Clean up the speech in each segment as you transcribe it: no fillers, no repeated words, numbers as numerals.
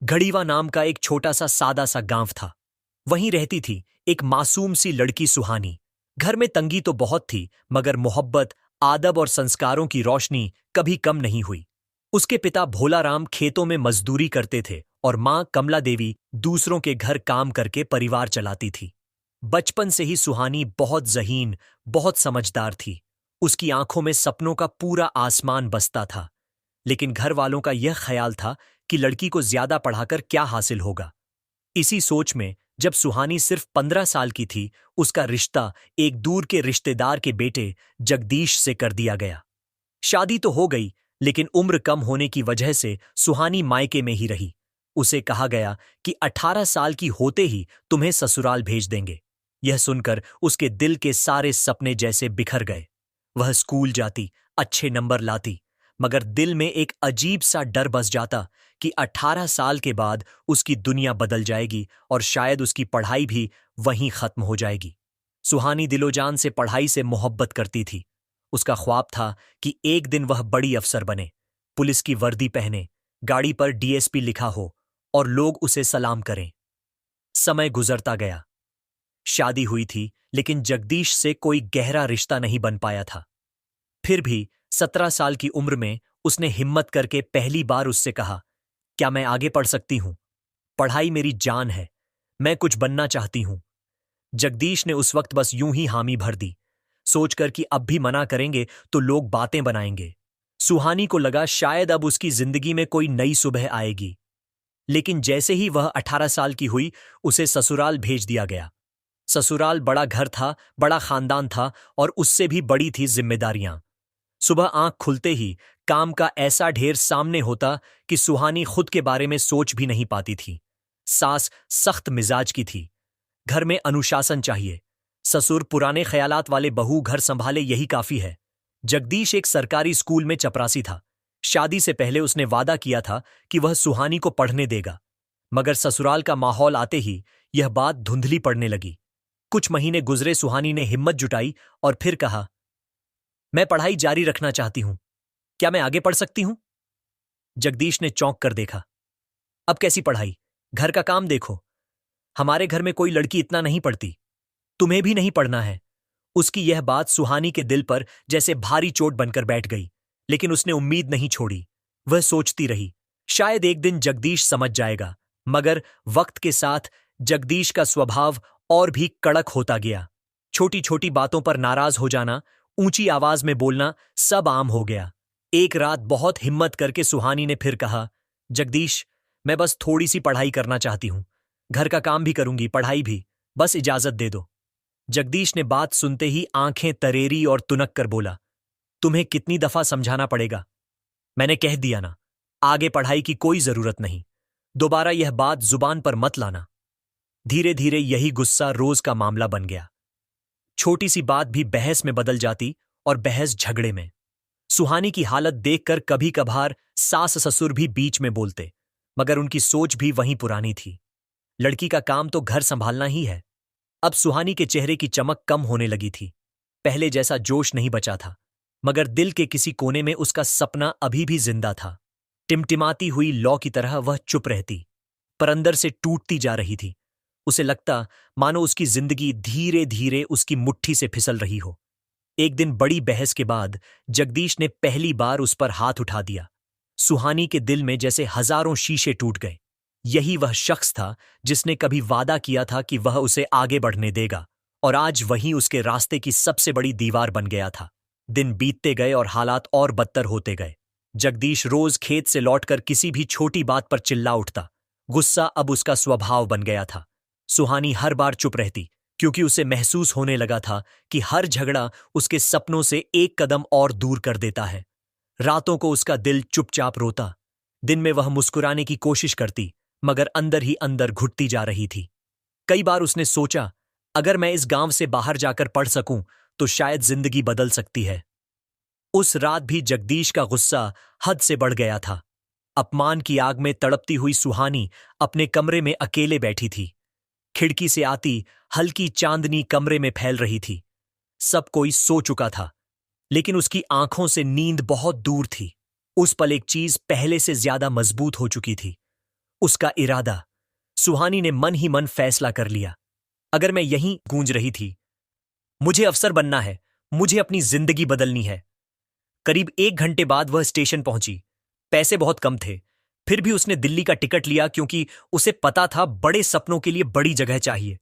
घड़ीवा नाम का एक छोटा सा सादा सा गांव था। वहीं रहती थी एक मासूम सी लड़की सुहानी। घर में तंगी तो बहुत थी, मगर मोहब्बत, आदब और संस्कारों की रोशनी कभी कम नहीं हुई। उसके पिता भोलाराम खेतों में मजदूरी करते थे और मां कमला देवी दूसरों के घर काम करके परिवार चलाती थी। बचपन से ही सुहानी बहुत ज़हीन, बहुत समझदार थी। उसकी आंखों में सपनों का पूरा आसमान बसता था। लेकिन घर वालों का यह ख्याल था कि लड़की को ज्यादा पढ़ाकर क्या हासिल होगा। इसी सोच में जब सुहानी सिर्फ 15 साल की थी, उसका रिश्ता एक दूर के रिश्तेदार के बेटे जगदीश से कर दिया गया। शादी तो हो गई, लेकिन उम्र कम होने की वजह से सुहानी मायके में ही रही। उसे कहा गया कि 18 साल की होते ही तुम्हें ससुराल भेज देंगे। यह सुनकर उसके दिल के सारे सपने जैसे बिखर गए। वह स्कूल जाती, अच्छे नंबर लाती, मगर दिल में एक अजीब सा डर बस जाता कि 18 साल के बाद उसकी दुनिया बदल जाएगी और शायद उसकी पढ़ाई भी वहीं खत्म हो जाएगी। सुहानी दिलोजान से पढ़ाई से मोहब्बत करती थी। उसका ख्वाब था कि एक दिन वह बड़ी अफसर बने, पुलिस की वर्दी पहने, गाड़ी पर डीएसपी लिखा हो और लोग उसे सलाम करें। समय गुजरता गया। शादी हुई थी, लेकिन जगदीश से कोई गहरा रिश्ता नहीं बन पाया था। फिर भी 17 साल की उम्र में उसने हिम्मत करके पहली बार उससे कहा, क्या मैं आगे पढ़ सकती हूं? पढ़ाई मेरी जान है, मैं कुछ बनना चाहती हूं। जगदीश ने उस वक्त बस यूं ही हामी भर दी, सोचकर कि अब भी मना करेंगे तो लोग बातें बनाएंगे। सुहानी को लगा शायद अब उसकी जिंदगी में कोई नई सुबह आएगी। लेकिन जैसे ही वह 18 साल की हुई, उसे ससुराल भेज दिया गया। ससुराल बड़ा घर था, बड़ा खानदान था और उससे भी बड़ी थी जिम्मेदारियां। सुबह आंख खुलते ही काम का ऐसा ढेर सामने होता कि सुहानी खुद के बारे में सोच भी नहीं पाती थी। सास सख्त मिजाज की थी, घर में अनुशासन चाहिए। ससुर पुराने ख्यालात वाले, बहू घर संभाले यही काफी है। जगदीश एक सरकारी स्कूल में चपरासी था। शादी से पहले उसने वादा किया था कि वह सुहानी को पढ़ने देगा, मगर ससुराल का माहौल आते ही यह बात धुंधली पड़ने लगी। कुछ महीने गुजरे, सुहानी ने हिम्मत जुटाई और फिर कहा, मैं पढ़ाई जारी रखना चाहती हूं, क्या मैं आगे पढ़ सकती हूं? जगदीश ने चौंक कर देखा। अब कैसी पढ़ाई? घर का काम देखो। हमारे घर में कोई लड़की इतना नहीं पढ़ती, तुम्हें भी नहीं पढ़ना है। उसकी यह बात सुहानी के दिल पर जैसे भारी चोट बनकर बैठ गई, लेकिन उसने उम्मीद नहीं छोड़ी। वह सोचती रही, शायद एक दिन जगदीश समझ जाएगा। मगर वक्त के साथ जगदीश का स्वभाव और भी कड़क होता गया। छोटी छोटी बातों पर नाराज हो जाना, ऊंची आवाज में बोलना, सब आम हो गया। एक रात बहुत हिम्मत करके सुहानी ने फिर कहा, जगदीश, मैं बस थोड़ी सी पढ़ाई करना चाहती हूं। घर का काम भी करूंगी, पढ़ाई भी, बस इजाजत दे दो। जगदीश ने बात सुनते ही आंखें तरेरी और तुनक कर बोला, तुम्हें कितनी दफा समझाना पड़ेगा? मैंने कह दिया ना, आगे पढ़ाई की कोई जरूरत नहीं। दोबारा यह बात जुबान पर मत लाना। धीरे धीरे यही गुस्सा रोज का मामला बन गया। छोटी सी बात भी बहस में बदल जाती और बहस झगड़े में। सुहानी की हालत देखकर कभी कभार सास ससुर भी बीच में बोलते, मगर उनकी सोच भी वहीं पुरानी थी। लड़की का काम तो घर संभालना ही है। अब सुहानी के चेहरे की चमक कम होने लगी थी। पहले जैसा जोश नहीं बचा था, मगर दिल के किसी कोने में उसका सपना अभी भी जिंदा था। टिमटिमाती हुई लौ की तरह वह चुप रहती, पर अंदर से टूटती जा रही थी। उसे लगता मानो उसकी जिंदगी धीरे धीरे उसकी मुट्ठी से फिसल रही हो। एक दिन बड़ी बहस के बाद जगदीश ने पहली बार उस पर हाथ उठा दिया। सुहानी के दिल में जैसे हजारों शीशे टूट गए। यही वह शख्स था जिसने कभी वादा किया था कि वह उसे आगे बढ़ने देगा, और आज वही उसके रास्ते की सबसे बड़ी दीवार बन गया था। दिन बीतते गए और हालात और बदतर होते गए। जगदीश रोज खेत से लौटकर किसी भी छोटी बात पर चिल्ला उठता। गुस्सा अब उसका स्वभाव बन गया था। सुहानी हर बार चुप रहती, क्योंकि उसे महसूस होने लगा था कि हर झगड़ा उसके सपनों से एक कदम और दूर कर देता है। रातों को उसका दिल चुपचाप रोता। दिन में वह मुस्कुराने की कोशिश करती, मगर अंदर ही अंदर घुटती जा रही थी। कई बार उसने सोचा, अगर मैं इस गांव से बाहर जाकर पढ़ सकूं तो शायद जिंदगी बदल सकती है। उस रात भी जगदीश का गुस्सा हद से बढ़ गया था। अपमान की आग में तड़पती हुई सुहानी अपने कमरे में अकेले बैठी थी। खिड़की से आती हल्की चांदनी कमरे में फैल रही थी। सब कोई सो चुका था, लेकिन उसकी आंखों से नींद बहुत दूर थी। उस पल एक चीज पहले से ज्यादा मजबूत हो चुकी थी। उसका इरादा। सुहानी ने मन ही मन फैसला कर लिया, अगर मैं यहीं गूंज रही थी, मुझे अफसर बनना है, मुझे अपनी जिंदगी बदलनी है। करीब 1 घंटे बाद वह स्टेशन पहुंची। पैसे बहुत कम थे, फिर भी उसने दिल्ली का टिकट लिया क्योंकि उसे पता था बड़े सपनों के लिए बड़ी जगह चाहिए।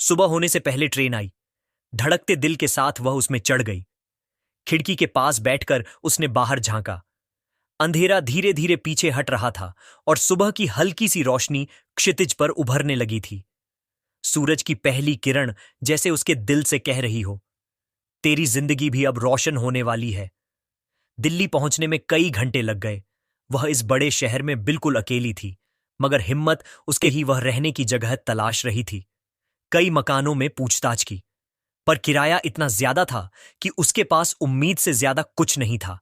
सुबह होने से पहले ट्रेन आई। धड़कते दिल के साथ वह उसमें चढ़ गई। खिड़की के पास बैठकर उसने बाहर झांका। अंधेरा धीरे धीरे पीछे हट रहा था और सुबह की हल्की सी रोशनी क्षितिज पर उभरने लगी थी। सूरज की पहली किरण जैसे उसके दिल से कह रही हो, तेरी जिंदगी भी अब रोशन होने वाली है। दिल्ली पहुंचने में कई घंटे लग गए। वह इस बड़े शहर में बिल्कुल अकेली थी, मगर हिम्मत उसके ही वह रहने की जगह तलाश रही थी। कई मकानों में पूछताछ की, पर किराया इतना ज्यादा था कि उसके पास उम्मीद से ज्यादा कुछ नहीं था।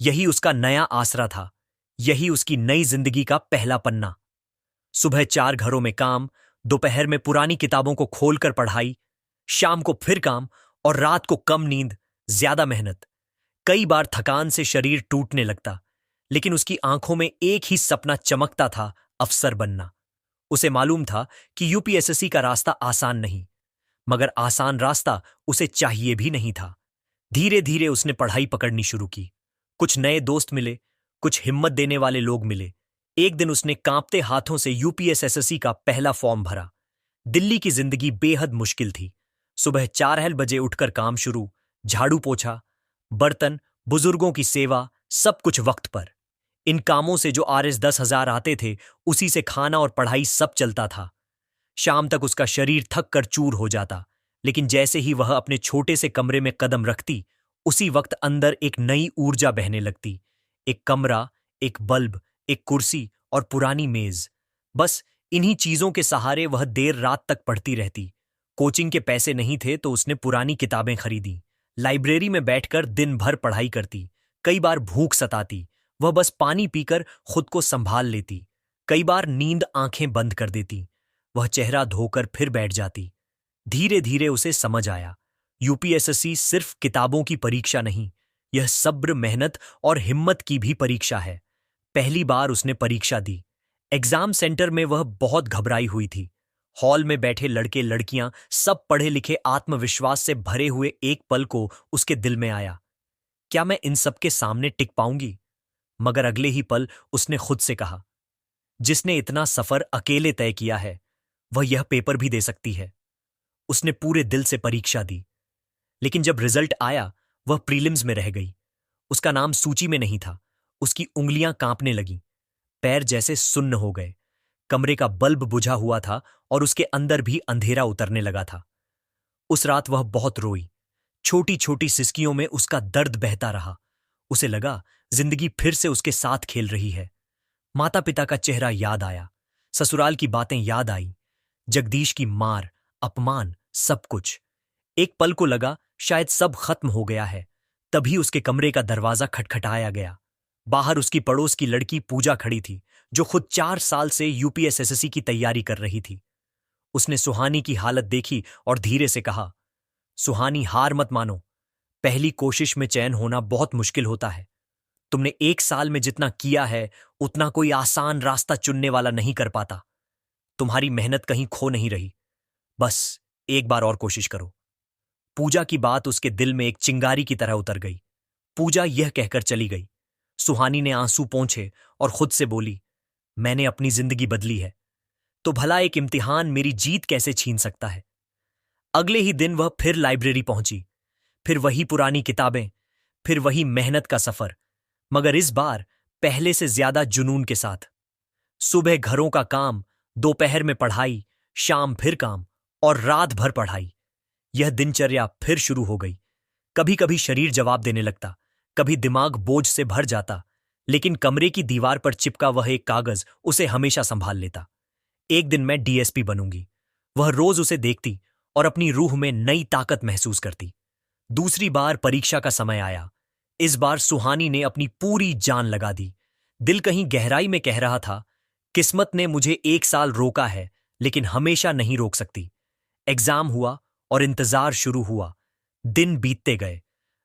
यही उसका नया आसरा था, यही उसकी नई जिंदगी का पहला पन्ना। सुबह 4 घरों में काम, दोपहर में पुरानी किताबों को खोलकर पढ़ाई, शाम को फिर काम और रात को कम नींद, ज्यादा मेहनत। कई बार थकान से शरीर टूटने लगता, लेकिन उसकी आंखों में एक ही सपना चमकता था, अफसर बनना। उसे मालूम था कि यूपीएसएससी का रास्ता आसान नहीं, मगर आसान रास्ता उसे चाहिए भी नहीं था। धीरे धीरे उसने पढ़ाई पकड़नी शुरू की। कुछ नए दोस्त मिले, कुछ हिम्मत देने वाले लोग मिले। एक दिन उसने कांपते हाथों से यूपीएसएससी का पहला फॉर्म भरा। दिल्ली की जिंदगी बेहद मुश्किल थी। सुबह 4 बजे उठकर काम शुरू, झाड़ू पोछा, बर्तन, बुजुर्गों की सेवा, सब कुछ वक्त पर। इन कामों से जो आरएस 10,000 आते थे, उसी से खाना और पढ़ाई सब चलता था। शाम तक उसका शरीर थक कर चूर हो जाता, लेकिन जैसे ही वह अपने छोटे से कमरे में कदम रखती, उसी वक्त अंदर एक नई ऊर्जा बहने लगती। एक कमरा, एक बल्ब, एक कुर्सी और पुरानी मेज, बस इन्हीं चीजों के सहारे वह देर रात तक पढ़ती रहती। कोचिंग के पैसे नहीं थे तो उसने पुरानी किताबें खरीदी। लाइब्रेरी में बैठकर दिन भर पढ़ाई करती। कई बार भूख सताती, वह बस पानी पीकर खुद को संभाल लेती। कई बार नींद आंखें बंद कर देती, वह चेहरा धोकर फिर बैठ जाती। धीरे धीरे उसे समझ आया, यूपीएसएससी सिर्फ किताबों की परीक्षा नहीं, यह सब्र, मेहनत और हिम्मत की भी परीक्षा है। पहली बार उसने परीक्षा दी। एग्जाम सेंटर में वह बहुत घबराई हुई थी। हॉल में बैठे लड़के लड़कियां सब पढ़े लिखे, आत्मविश्वास से भरे हुए। एक पल को उसके दिल में आया, क्या मैं इन सब के सामने टिक पाऊंगी? मगर अगले ही पल उसने खुद से कहा, जिसने इतना सफर अकेले तय किया है, वह यह पेपर भी दे सकती है। उसने पूरे दिल से परीक्षा दी, लेकिन जब रिजल्ट आया, वह प्रीलिम्स में रह गई। उसका नाम सूची में नहीं था। उसकी उंगलियां कांपने लगीं, पैर जैसे सुन्न हो गए। कमरे का बल्ब बुझा हुआ था और उसके अंदर भी अंधेरा उतरने लगा था। उस रात वह बहुत रोई। छोटी छोटी सिसकियों में उसका दर्द बहता रहा। उसे लगा जिंदगी फिर से उसके साथ खेल रही है। माता पिता का चेहरा याद आया, ससुराल की बातें याद आई, जगदीश की मार, अपमान, सब कुछ। एक पल को लगा शायद सब खत्म हो गया है। तभी उसके कमरे का दरवाजा खटखटाया गया। बाहर उसकी पड़ोस की लड़की पूजा खड़ी थी, जो खुद 4 साल से यूपीएसएससी की तैयारी कर रही थी। उसने सुहानी की हालत देखी और धीरे से कहा, सुहानी, हार मत मानो। पहली कोशिश में चयन होना बहुत मुश्किल होता है। तुमने 1 साल में जितना किया है, उतना कोई आसान रास्ता चुनने वाला नहीं कर पाता। तुम्हारी मेहनत कहीं खो नहीं रही। बस एक बार और कोशिश करो। पूजा की बात उसके दिल में एक चिंगारी की तरह उतर गई। पूजा यह कहकर चली गई। सुहानी ने आंसू पोंछे और खुद से बोली, मैंने अपनी जिंदगी बदली है, तो भला एक इम्तिहान मेरी जीत कैसे छीन सकता है? अगले ही दिन वह फिर लाइब्रेरी पहुंची। फिर वही पुरानी किताबें, फिर वही मेहनत का सफर, मगर इस बार पहले से ज्यादा जुनून के साथ। सुबह घरों का काम, दोपहर में पढ़ाई, शाम फिर काम और रात भर पढ़ाई। यह दिनचर्या फिर शुरू हो गई। कभी कभी शरीर जवाब देने लगता, कभी दिमाग बोझ से भर जाता, लेकिन कमरे की दीवार पर चिपका वह एक कागज उसे हमेशा संभाल लेता। एक दिन मैं डीएसपी बनूंगी। वह रोज उसे देखती और अपनी रूह में नई ताकत महसूस करती। दूसरी बार परीक्षा का समय आया। इस बार सुहानी ने अपनी पूरी जान लगा दी। दिल कहीं गहराई में कह रहा था, किस्मत ने मुझे 1 साल रोका है, लेकिन हमेशा नहीं रोक सकती। एग्जाम हुआ और इंतजार शुरू हुआ। दिन बीतते गए।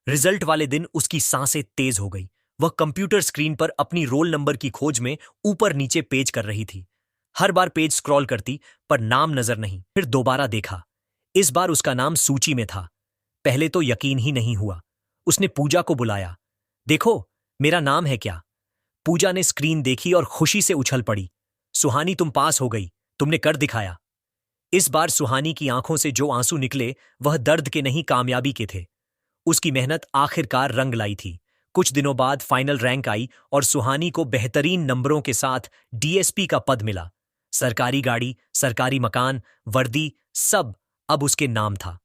रिजल्ट वाले दिन उसकी सांसें तेज हो गई। वह कंप्यूटर स्क्रीन पर अपनी रोल नंबर की खोज में ऊपर नीचे पेज कर रही थी। हर बार पेज स्क्रॉल करती पर नाम नजर नहीं। फिर दोबारा देखा, इस बार उसका नाम सूची में था। पहले तो यकीन ही नहीं हुआ। उसने पूजा को बुलाया। देखो, मेरा नाम है क्या? पूजा ने स्क्रीन देखी और खुशी से उछल पड़ी। सुहानी, तुम पास हो गई, तुमने कर दिखाया। इस बार सुहानी की आंखों से जो आंसू निकले वह दर्द के नहीं, कामयाबी के थे। उसकी मेहनत आखिरकार रंग लाई थी। कुछ दिनों बाद फाइनल रैंक आई और सुहानी को बेहतरीन नंबरों के साथ डीएसपी का पद मिला। सरकारी गाड़ी, सरकारी मकान, वर्दी, सब अब उसके नाम था।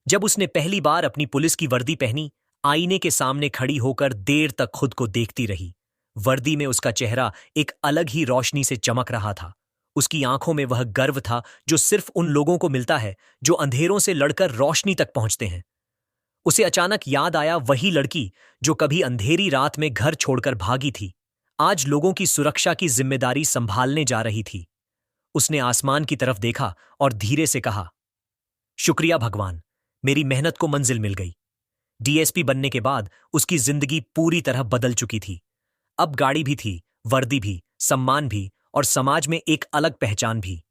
जब उसने पहली बार अपनी पुलिस की वर्दी पहनी, आईने के सामने खड़ी होकर देर तक खुद को देखती रही। वर्दी में उसका चेहरा एक अलग ही रोशनी से चमक रहा था। उसकी आंखों में वह गर्व था जो सिर्फ उन लोगों को मिलता है जो अंधेरों से लड़कर रोशनी तक पहुंचते हैं। उसे अचानक याद आया वही लड़की जो कभी अंधेरी रात में घर छोड़कर भागी थी, आज लोगों की सुरक्षा की जिम्मेदारी संभालने जा रही थी। उसने आसमान की तरफ देखा और धीरे से कहा, शुक्रिया भगवान, मेरी मेहनत को मंजिल मिल गई। डीएसपी बनने के बाद उसकी जिंदगी पूरी तरह बदल चुकी थी। अब गाड़ी भी थी, वर्दी भी, सम्मान भी और समाज में एक अलग पहचान भी।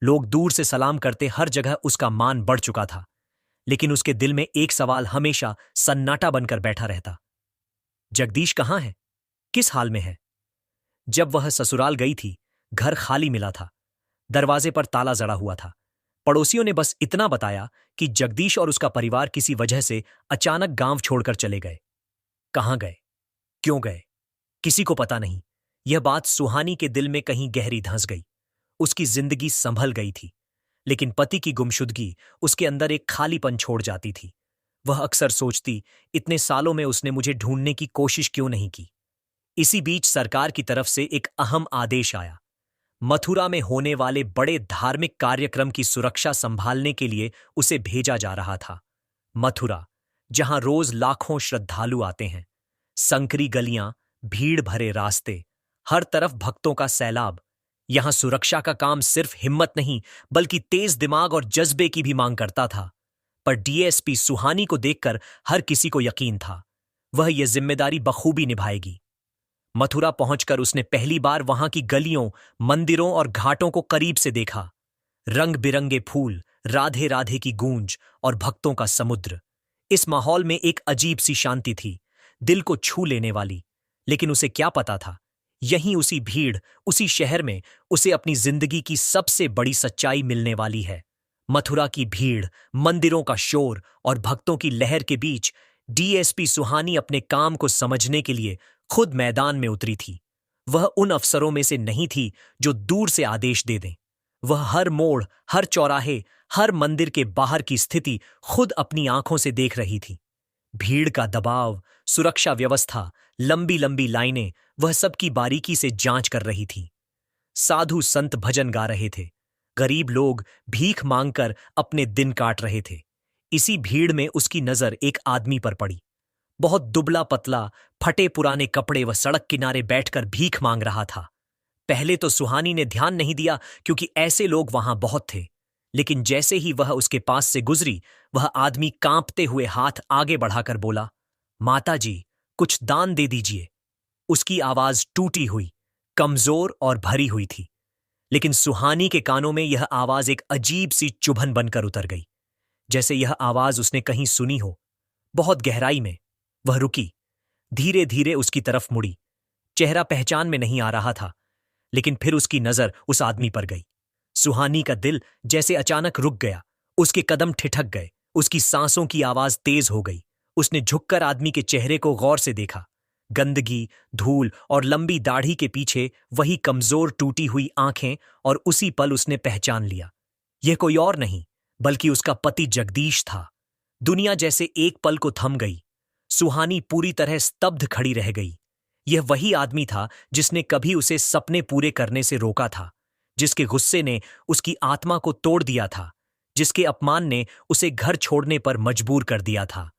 लोग दूर से सलाम करते, हर जगह उसका मान बढ़ चुका था। लेकिन उसके दिल में एक सवाल हमेशा सन्नाटा बनकर बैठा रहता। जगदीश कहाँ है? किस हाल में है? जब वह ससुराल गई थी, घर खाली मिला था। दरवाजे पर ताला जड़ा हुआ था। पड़ोसियों ने बस इतना बताया कि जगदीश और उसका परिवार किसी वजह से अचानक गांव छोड़कर चले गए। कहां गए? क्यों गए? किसी को पता नहीं। यह बात सुहानी के दिल में कहीं गहरी धंस गई। उसकी जिंदगी संभल गई थी, लेकिन पति की गुमशुदगी उसके अंदर एक खालीपन छोड़ जाती थी। वह अक्सर सोचती, इतने सालों में उसने मुझे ढूंढने की कोशिश क्यों नहीं की। इसी बीच सरकार की तरफ से एक अहम आदेश आया। मथुरा में होने वाले बड़े धार्मिक कार्यक्रम की सुरक्षा संभालने के लिए उसे भेजा जा रहा था। मथुरा, जहां रोज लाखों श्रद्धालु आते हैं। संकरी गलियां, भीड़ भरे रास्ते, हर तरफ भक्तों का सैलाब। यहां सुरक्षा का काम सिर्फ हिम्मत नहीं बल्कि तेज दिमाग और जज्बे की भी मांग करता था। पर डीएसपी सुहानी को देखकर हर किसी को यकीन था, वह यह जिम्मेदारी बखूबी निभाएगी। मथुरा पहुंचकर उसने पहली बार वहां की गलियों, मंदिरों और घाटों को करीब से देखा। रंग बिरंगे फूल, राधे राधे की गूंज और भक्तों का समुद्र। इस माहौल में एक अजीब सी शांति थी, दिल को छू लेने वाली। लेकिन उसे क्या पता था, यहीं उसी भीड़, उसी शहर में उसे अपनी जिंदगी की सबसे बड़ी सच्चाई मिलने वाली है। मथुरा की भीड़, मंदिरों का शोर और भक्तों की लहर के बीच डीएसपी सुहानी अपने काम को समझने के लिए खुद मैदान में उतरी थी। वह उन अफसरों में से नहीं थी जो दूर से आदेश दे दें। वह हर मोड़, हर चौराहे, हर मंदिर के बाहर की स्थिति खुद अपनी आंखों से देख रही थी। भीड़ का दबाव, सुरक्षा व्यवस्था, लंबी लंबी लाइनें, वह सबकी बारीकी से जांच कर रही थी। साधु संत भजन गा रहे थे, गरीब लोग भीख मांगकर अपने दिन काट रहे थे। इसी भीड़ में उसकी नजर एक आदमी पर पड़ी। बहुत दुबला पतला, फटे पुराने कपड़े व सड़क किनारे बैठकर भीख मांग रहा था। पहले तो सुहानी ने ध्यान नहीं दिया क्योंकि ऐसे लोग वहां बहुत थे। लेकिन जैसे ही वह उसके पास से गुजरी, वह आदमी कांपते हुए हाथ आगे बढ़ाकर बोला, माताजी, कुछ दान दे दीजिए। उसकी आवाज टूटी हुई, कमजोर और भरी हुई थी। लेकिन सुहानी के कानों में यह आवाज एक अजीब सी चुभन बनकर उतर गई, जैसे यह आवाज उसने कहीं सुनी हो, बहुत गहराई में। वह रुकी, धीरे धीरे उसकी तरफ मुड़ी। चेहरा पहचान में नहीं आ रहा था, लेकिन फिर उसकी नजर उस आदमी पर गई। सुहानी का दिल जैसे अचानक रुक गया, उसके कदम ठिठक गए, उसकी सांसों की आवाज तेज हो गई। उसने झुककर आदमी के चेहरे को गौर से देखा। गंदगी, धूल और लंबी दाढ़ी के पीछे वही कमजोर टूटी हुई आंखें, और उसी पल उसने पहचान लिया, यह कोई और नहीं बल्कि उसका पति जगदीश था। दुनिया जैसे एक पल को थम गई। सुहानी पूरी तरह स्तब्ध खड़ी रह गई। यह वही आदमी था जिसने कभी उसे सपने पूरे करने से रोका था, जिसके गुस्से ने उसकी आत्मा को तोड़ दिया था, जिसके अपमान ने उसे घर छोड़ने पर मजबूर कर दिया था।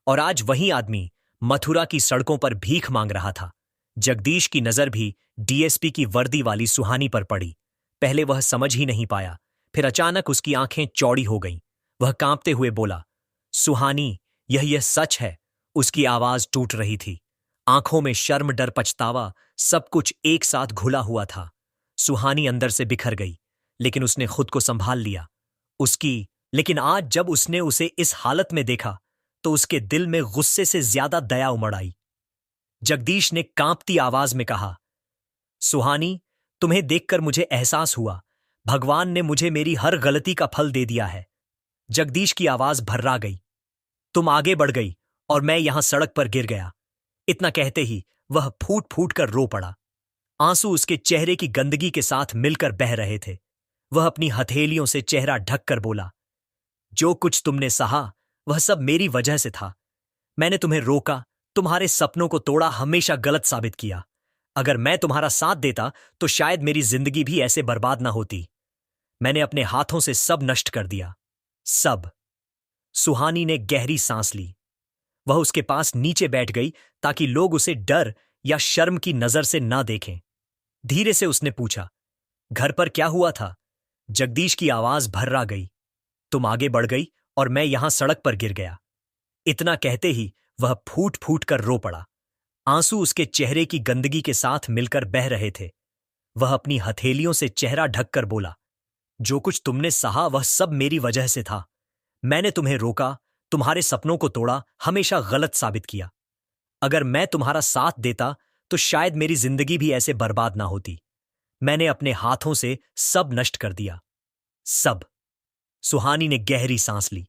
और आज वही आदमी मथुरा की सड़कों पर भीख मांग रहा था। जगदीश की नजर भी डीएसपी की वर्दी वाली सुहानी पर पड़ी। पहले वह समझ ही नहीं पाया, फिर अचानक उसकी आंखें चौड़ी हो गईं। वह कांपते हुए बोला, सुहानी, यह सच है। उसकी आवाज टूट रही थी, आंखों में शर्म, डर, पछतावा, सब कुछ एक साथ घुला हुआ था। सुहानी अंदर से बिखर गई, लेकिन उसने खुद को संभाल लिया। लेकिन आज जब उसने उसे इस हालत में देखा तो उसके दिल में गुस्से से ज्यादा दया उमड़ आई। जगदीश ने कांपती आवाज में कहा, सुहानी, तुम्हें देखकर मुझे एहसास हुआ भगवान ने मुझे मेरी हर गलती का फल दे दिया है। जगदीश की आवाज भर्रा गई। तुम आगे बढ़ गई और मैं यहां सड़क पर गिर गया। इतना कहते ही वह फूट फूट कर रो पड़ा। आंसू उसके चेहरे की गंदगी के साथ मिलकर बह रहे थे। वह अपनी हथेलियों से चेहरा ढककर बोला, जो कुछ तुमने सहा वह सब मेरी वजह से था। मैंने तुम्हें रोका, तुम्हारे सपनों को तोड़ा, हमेशा गलत साबित किया। अगर मैं तुम्हारा साथ देता तो शायद मेरी जिंदगी भी ऐसे बर्बाद ना होती। मैंने अपने हाथों से सब नष्ट कर दिया, सब। सुहानी ने गहरी सांस ली। वह उसके पास नीचे बैठ गई ताकि लोग उसे डर या शर्म की नजर से ना देखें। धीरे से उसने पूछा, घर पर क्या हुआ था? जगदीश की आवाज भर्रा गई। तुम आगे बढ़ गई और मैं यहां सड़क पर गिर गया। इतना कहते ही वह फूट फूट कर रो पड़ा। आंसू उसके चेहरे की गंदगी के साथ मिलकर बह रहे थे। वह अपनी हथेलियों से चेहरा ढककर बोला, जो कुछ तुमने सहा वह सब मेरी वजह से था। मैंने तुम्हें रोका, तुम्हारे सपनों को तोड़ा, हमेशा गलत साबित किया। अगर मैं तुम्हारा साथ देता तो शायद मेरी जिंदगी भी ऐसे बर्बाद ना होती। मैंने अपने हाथों से सब नष्ट कर दिया, सब। सुहानी ने गहरी सांस ली।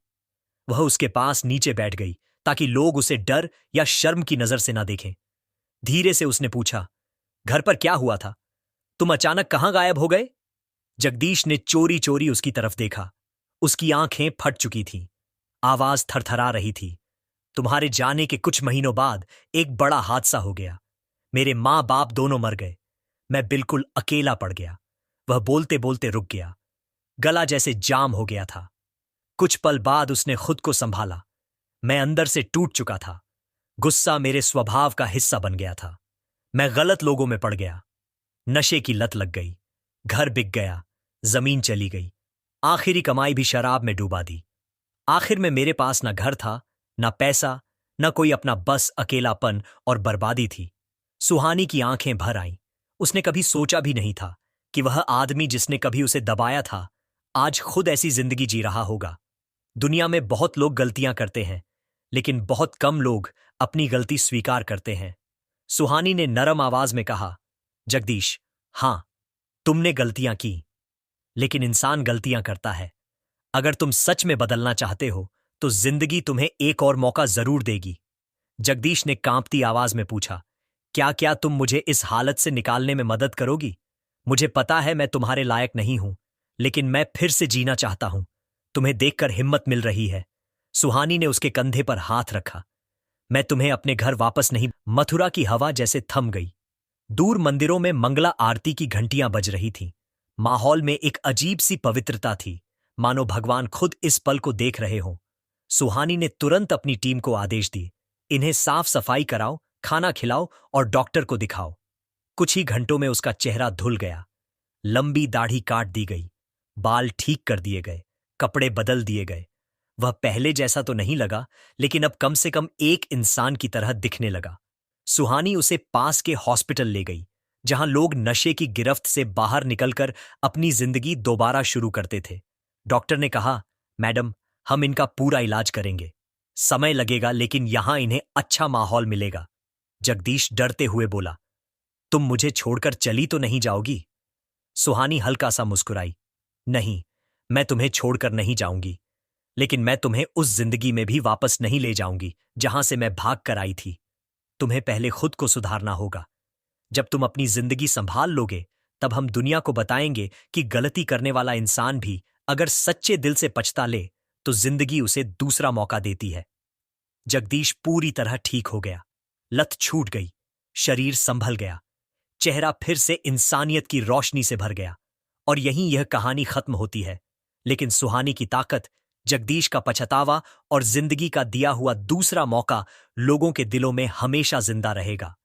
वह उसके पास नीचे बैठ गई ताकि लोग उसे डर या शर्म की नजर से ना देखें। धीरे से उसने पूछा, घर पर क्या हुआ था? तुम अचानक कहां गायब हो गए? जगदीश ने चोरी चोरी उसकी तरफ देखा। उसकी आंखें फट चुकी थीं, आवाज थरथरा रही थी। तुम्हारे जाने के कुछ महीनों बाद एक बड़ा हादसा हो गया। मेरे मां बाप दोनों मर गए। मैं बिल्कुल अकेला पड़ गया। वह बोलते बोलते रुक गया। गला जैसे जाम हो गया था। कुछ पल बाद उसने खुद को संभाला। मैं अंदर से टूट चुका था। गुस्सा मेरे स्वभाव का हिस्सा बन गया था। मैं गलत लोगों में पड़ गया। नशे की लत लग गई। घर बिक गया। जमीन चली गई। आखिरी कमाई भी शराब में डूबा दी। आखिर में मेरे पास ना घर था, ना पैसा, ना कोई अपना, बस अकेलापन और बर्बादी थी। सुहानी की आंखें भर आईं। उसने कभी सोचा भी नहीं था कि वह आदमी जिसने कभी उसे दबाया था आज खुद ऐसी जिंदगी जी रहा होगा। दुनिया में बहुत लोग गलतियां करते हैं, लेकिन बहुत कम लोग अपनी गलती स्वीकार करते हैं। सुहानी ने नरम आवाज में कहा, जगदीश, हां, तुमने गलतियां की, लेकिन इंसान गलतियां करता है। अगर तुम सच में बदलना चाहते हो तो जिंदगी तुम्हें एक और मौका जरूर देगी। जगदीश ने कांपती आवाज में पूछा, क्या तुम मुझे इस हालत से निकालने में मदद करोगी? मुझे पता है मैं तुम्हारे लायक नहीं हूं, लेकिन मैं फिर से जीना चाहता हूं। तुम्हें देखकर हिम्मत मिल रही है। सुहानी ने उसके कंधे पर हाथ रखा। मैं तुम्हें अपने घर वापस नहीं। मथुरा की हवा जैसे थम गई। दूर मंदिरों में मंगला आरती की घंटियां बज रही थीं। माहौल में एक अजीब सी पवित्रता थी, मानो भगवान खुद इस पल को देख रहे हों। सुहानी ने तुरंत अपनी टीम को आदेश दिए, इन्हें साफ सफाई कराओ, खाना खिलाओ और डॉक्टर को दिखाओ। कुछ ही घंटों में उसका चेहरा धुल गया। लंबी दाढ़ी काट दी गई, बाल ठीक कर दिए गए, कपड़े बदल दिए गए। वह पहले जैसा तो नहीं लगा, लेकिन अब कम से कम एक इंसान की तरह दिखने लगा। सुहानी उसे पास के हॉस्पिटल ले गई, जहां लोग नशे की गिरफ्त से बाहर निकलकर अपनी जिंदगी दोबारा शुरू करते थे। डॉक्टर ने कहा, मैडम, हम इनका पूरा इलाज करेंगे। समय लगेगा, लेकिन यहां इन्हें अच्छा माहौल मिलेगा। जगदीश डरते हुए बोला, तुम मुझे छोड़कर चली तो नहीं जाओगी? सुहानी हल्का सा मुस्कुराई, नहीं, मैं तुम्हें छोड़कर नहीं जाऊंगी, लेकिन मैं तुम्हें उस जिंदगी में भी वापस नहीं ले जाऊंगी जहां से मैं भाग कर आई थी। तुम्हें पहले खुद को सुधारना होगा। जब तुम अपनी जिंदगी संभाल लोगे, तब हम दुनिया को बताएंगे कि गलती करने वाला इंसान भी अगर सच्चे दिल से पछता ले तो जिंदगी उसे दूसरा मौका देती है। जगदीश पूरी तरह ठीक हो गया। लत छूट गई, शरीर संभल गया, चेहरा फिर से इंसानियत की रोशनी से भर गया। और यहीं यह कहानी खत्म होती है, लेकिन सुहानी की ताकत, जगदीश का पछतावा और जिंदगी का दिया हुआ दूसरा मौका लोगों के दिलों में हमेशा जिंदा रहेगा।